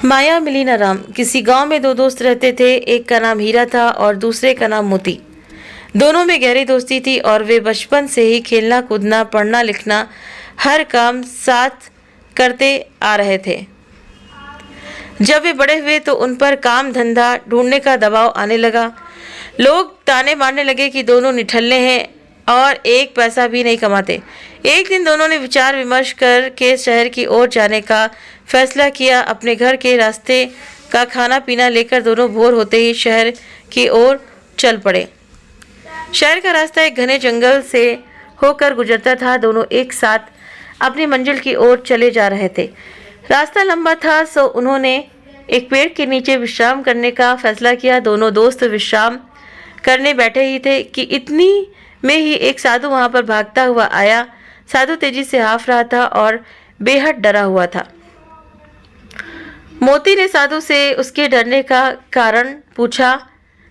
माया मिली न राम। किसी गांव में दो दोस्त रहते थे। एक का नाम हीरा था और दूसरे का नाम मोती। दोनों में गहरी दोस्ती थी और वे बचपन से ही खेलना कूदना पढ़ना लिखना हर काम साथ करते आ रहे थे। जब वे बड़े हुए तो उन पर काम धंधा ढूंढने का दबाव आने लगा। लोग ताने मारने लगे कि दोनों निठल्ले हैं और एक पैसा भी नहीं कमाते। एक दिन दोनों ने विचार विमर्श करके शहर की ओर जाने का फैसला किया। अपने घर के रास्ते का खाना पीना लेकर दोनों भोर होते ही शहर की ओर चल पड़े। शहर का रास्ता एक घने जंगल से होकर गुजरता था। दोनों एक साथ अपनी मंजिल की ओर चले जा रहे थे। रास्ता लंबा था सो उन्होंने एक पेड़ के नीचे विश्राम करने का फैसला किया। दोनों दोस्त विश्राम करने बैठे ही थे कि इतनी में ही एक साधु वहां पर भागता हुआ आया। साधु तेजी से हाँफ रहा था और बेहद डरा हुआ था। मोती ने साधु से उसके डरने का कारण पूछा।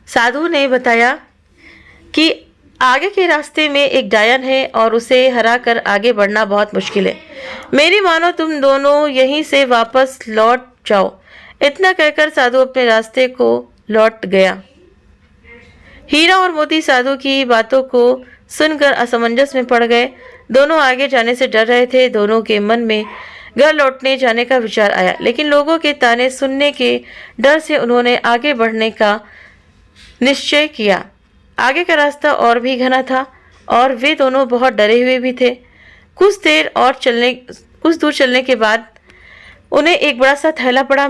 साधु ने बताया कि आगे के रास्ते में एक डायन है और उसे हरा कर आगे बढ़ना बहुत मुश्किल है। मेरी मानो तुम दोनों यहीं से वापस लौट जाओ। इतना कहकर साधु अपने रास्ते को लौट गया। हीरा और मोती साधु की बातों को सुनकर असमंजस में पड़ गए। दोनों आगे जाने से डर रहे थे। दोनों के मन में घर लौटने जाने का विचार आया, लेकिन लोगों के ताने सुनने के डर से उन्होंने आगे बढ़ने का निश्चय किया। आगे का रास्ता और भी घना था और वे दोनों बहुत डरे हुए भी थे। कुछ दूर चलने के बाद उन्हें एक बड़ा सा थैला पड़ा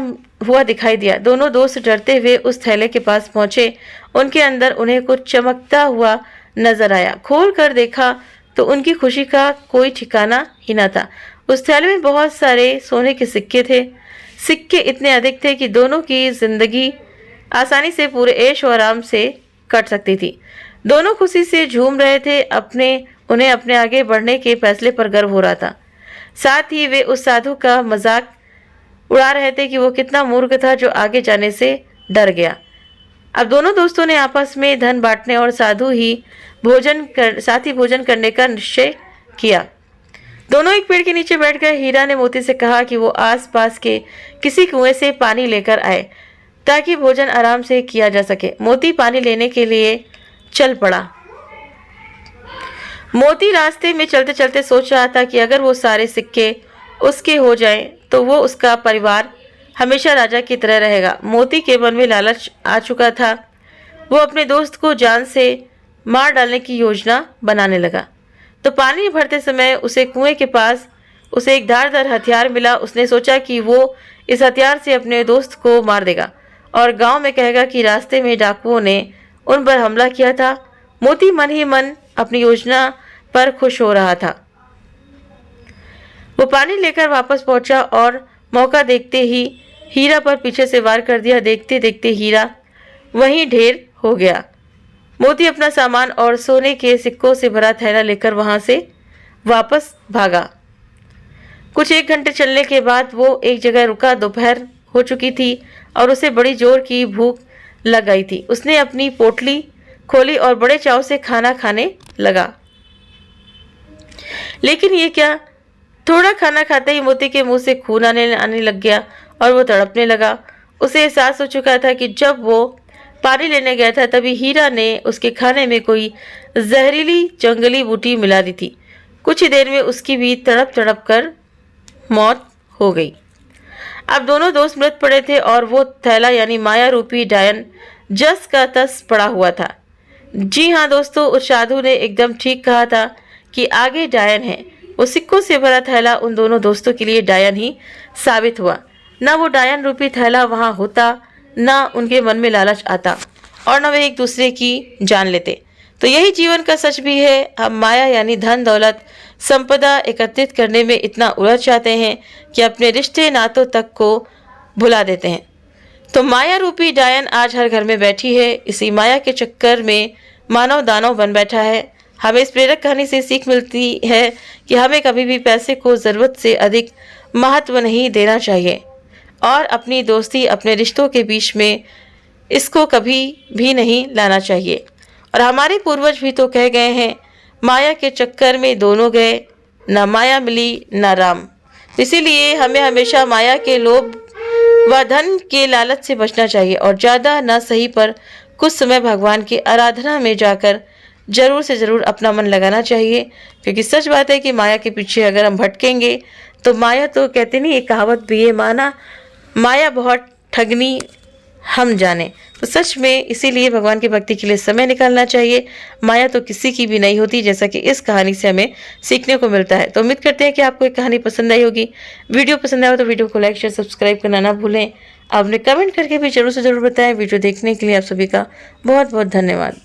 हुआ दिखाई दिया। दोनों दोस्त डरते हुए उस थैले के पास पहुंचे। उनके अंदर उन्हें कुछ चमकता हुआ नजर आया। खोल कर देखा तो उनकी खुशी का कोई ठिकाना ही न था। उस थैले में बहुत सारे सोने के सिक्के थे। सिक्के इतने अधिक थे कि दोनों की जिंदगी आसानी से पूरे ऐश और आराम से कट सकती थी। दोनों खुशी से झूम रहे थे। उन्हें अपने आगे बढ़ने के फैसले पर गर्व हो रहा था। साथ ही वे उस साधु का मजाक उड़ा रहे थे कि वो कितना मूर्ख था जो आगे जाने से डर गया। अब दोनों दोस्तों ने आपस में धन बांटने और साथ ही भोजन करने का निश्चय किया। दोनों एक पेड़ के नीचे बैठ गए। हीरा ने मोती से कहा कि वो आसपास के किसी कुएं से पानी लेकर आए ताकि भोजन आराम से किया जा सके। मोती पानी लेने के लिए चल पड़ा। मोती रास्ते में चलते चलते सोच रहा था कि अगर वो सारे सिक्के उसके हो जाएं तो वो उसका परिवार हमेशा राजा की तरह रहेगा। मोती के मन में लालच आ चुका था। वो अपने दोस्त को जान से मार डालने की योजना बनाने लगा। तो पानी भरते समय उसे कुएं के पास उसे एक धारदार हथियार मिला। उसने सोचा कि वो इस हथियार से अपने दोस्त को मार देगा और गांव में कहेगा कि रास्ते में डाकुओं ने उन पर हमला किया था। मोती मन ही मन अपनी योजना पर खुश हो रहा था। वो पानी लेकर वापस पहुंचा और मौका देखते ही हीरा पर पीछे से वार कर दिया। देखते देखते हीरा वहीं ढेर हो गया। मोती अपना सामान और सोने के सिक्कों से भरा थैला लेकर वहां से वापस भागा। कुछ 1 घंटे चलने के बाद वो एक जगह रुका। दोपहर हो चुकी थी और उसे बड़ी जोर की भूख लग गई थी। उसने अपनी पोटली खोली और बड़े चाव से खाना खाने लगा। लेकिन ये क्या, थोड़ा खाना खाते ही मोती के मुंह से खून आने लग गया और वो तड़पने लगा। उसे एहसास हो चुका था कि जब वो पानी लेने गया था तभी हीरा ने उसके खाने में कोई जहरीली जंगली बूटी मिला दी थी। कुछ ही देर में उसकी भी तड़प तड़प कर मौत हो गई। अब दोनों दोस्त मृत पड़े थे और वो थैला यानी माया रूपी डायन जस का तस पड़ा हुआ था। जी हाँ दोस्तों, उस साधु ने एकदम ठीक कहा था कि आगे डायन है। वो सिक्कों से भरा थैला उन दोनों दोस्तों के लिए डायन ही साबित हुआ। न वो डायन रूपी थैला वहां होता, न उनके मन में लालच आता और न वे एक दूसरे की जान लेते। तो यही जीवन का सच भी है। हम माया यानी धन दौलत संपदा एकत्रित करने में इतना उलझ जाते हैं कि अपने रिश्ते नातों तक को भुला देते हैं। तो माया रूपी डायन आज हर घर में बैठी है। इसी माया के चक्कर में मानव दानव बन बैठा है। हमें इस प्रेरक कहानी से सीख मिलती है कि हमें कभी भी पैसे को ज़रूरत से अधिक महत्व नहीं देना चाहिए और अपनी दोस्ती अपने रिश्तों के बीच में इसको कभी भी नहीं लाना चाहिए। और हमारे पूर्वज भी तो कह गए हैं, माया के चक्कर में दोनों गए, न माया मिली न राम। इसीलिए हमें हमेशा माया के लोभ व धन के लालच से बचना चाहिए और ज़्यादा न सही पर कुछ समय भगवान की आराधना में जाकर ज़रूर से ज़रूर अपना मन लगाना चाहिए, क्योंकि सच बात है कि माया के पीछे अगर हम भटकेंगे तो माया तो कहते नहीं, एक कहावत भी है, माया बहुत ठगनी हम जाने। तो सच में इसीलिए भगवान की भक्ति के लिए समय निकालना चाहिए। माया तो किसी की भी नहीं होती, जैसा कि इस कहानी से हमें सीखने को मिलता है। तो उम्मीद करते हैं कि आपको ये कहानी पसंद आई होगी। वीडियो पसंद आया तो वीडियो को लाइक शेयर सब्सक्राइब करना ना भूलें। आपने कमेंट करके भी जरूर से ज़रूर बताएं। वीडियो देखने के लिए आप सभी का बहुत बहुत धन्यवाद।